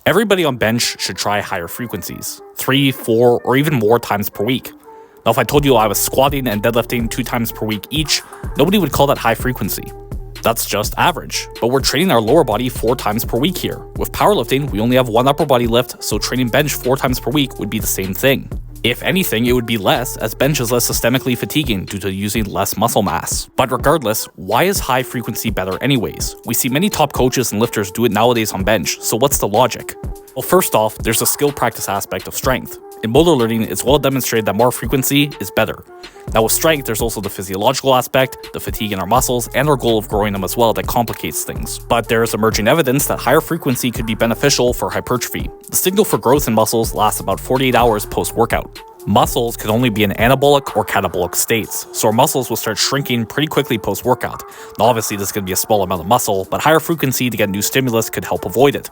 Everybody on bench should try higher frequencies, 3, 4, or even more times per week. Now if I told you I was squatting and deadlifting 2 times per week each, nobody would call that high frequency. That's just average, but we're training our lower body 4 times per week here. With powerlifting, we only have 1 upper body lift, so training bench 4 times per week would be the same thing. If anything, it would be less, as bench is less systemically fatiguing due to using less muscle mass. But regardless, why is high frequency better anyways? We see many top coaches and lifters do it nowadays on bench, so what's the logic? Well, first off, there's a skill practice aspect of strength. In motor learning, it's well demonstrated that more frequency is better. Now with strength, there's also the physiological aspect, the fatigue in our muscles, and our goal of growing them as well that complicates things. But there is emerging evidence that higher frequency could be beneficial for hypertrophy. The signal for growth in muscles lasts about 48 hours post-workout. Muscles can only be in anabolic or catabolic states, so our muscles will start shrinking pretty quickly post-workout. Now obviously this is going to be a small amount of muscle, but higher frequency to get new stimulus could help avoid it.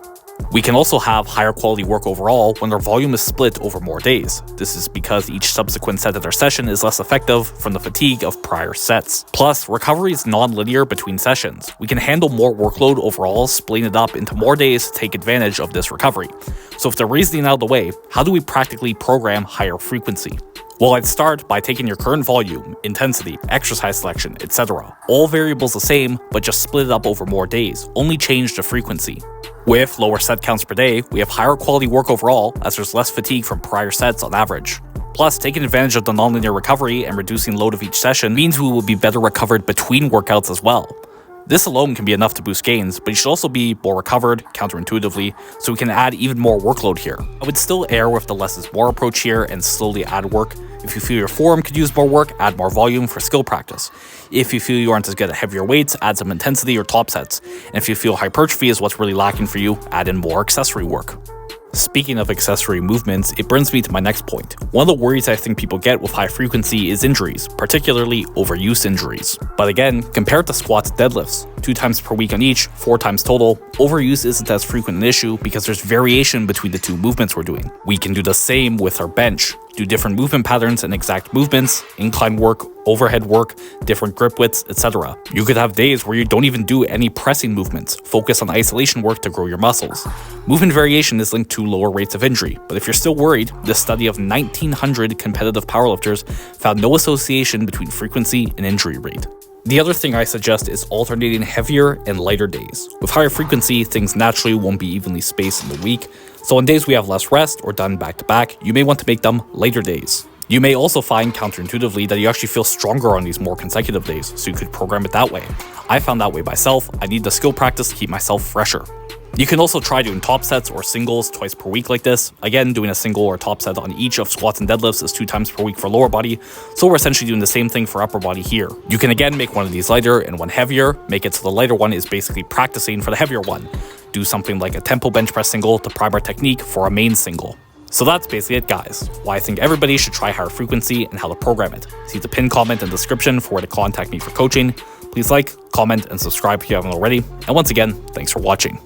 We can also have higher quality work overall when our volume is split over more days. This is because each subsequent set of our session is less effective from the fatigue of prior sets. Plus, recovery is non-linear between sessions. We can handle more workload overall, splitting it up into more days to take advantage of this recovery. So if the reasoning out of the way, how do we practically program higher frequency? Well, I'd start by taking your current volume, intensity, exercise selection, etc. All variables the same, but just split it up over more days, only change the frequency. With lower set counts per day, we have higher quality work overall as there's less fatigue from prior sets on average. Plus, taking advantage of the nonlinear recovery and reducing load of each session means we will be better recovered between workouts as well. This alone can be enough to boost gains, but you should also be more recovered, counterintuitively, so we can add even more workload here. I would still err with the less is more approach here and slowly add work. If you feel your forearm could use more work, add more volume for skill practice. If you feel you aren't as good at heavier weights, add some intensity or top sets. And if you feel hypertrophy is what's really lacking for you, add in more accessory work. Speaking of accessory movements, it brings me to my next point. One of the worries I think people get with high frequency is injuries, particularly overuse injuries. But again, compared to squats and deadlifts, 2 times per week on each, 4 times total, overuse isn't as frequent an issue because there's variation between the 2 movements we're doing. We can do the same with our bench. Do different movement patterns and exact movements, incline work, overhead work, different grip widths, etc. You could have days where you don't even do any pressing movements, focus on isolation work to grow your muscles. Movement variation is linked to lower rates of injury, but if you're still worried, this study of 1,900 competitive powerlifters found no association between frequency and injury rate. The other thing I suggest is alternating heavier and lighter days. With higher frequency, things naturally won't be evenly spaced in the week, so on days we have less rest or done back-to-back, you may want to make them lighter days. You may also find counterintuitively that you actually feel stronger on these more consecutive days, so you could program it that way. I found that way myself. I need the skill practice to keep myself fresher. You can also try doing top sets or singles twice per week like this. Again, doing a single or top set on each of squats and deadlifts is 2 times per week for lower body, so we're essentially doing the same thing for upper body here. You can again make one of these lighter and one heavier, make it so the lighter one is basically practicing for the heavier one. Do something like a tempo bench press single to prime our technique for a main single. So that's basically it, guys. Why I think everybody should try higher frequency and how to program it. See the pinned comment in the description for where to contact me for coaching. Please like, comment, and subscribe if you haven't already. And once again, thanks for watching.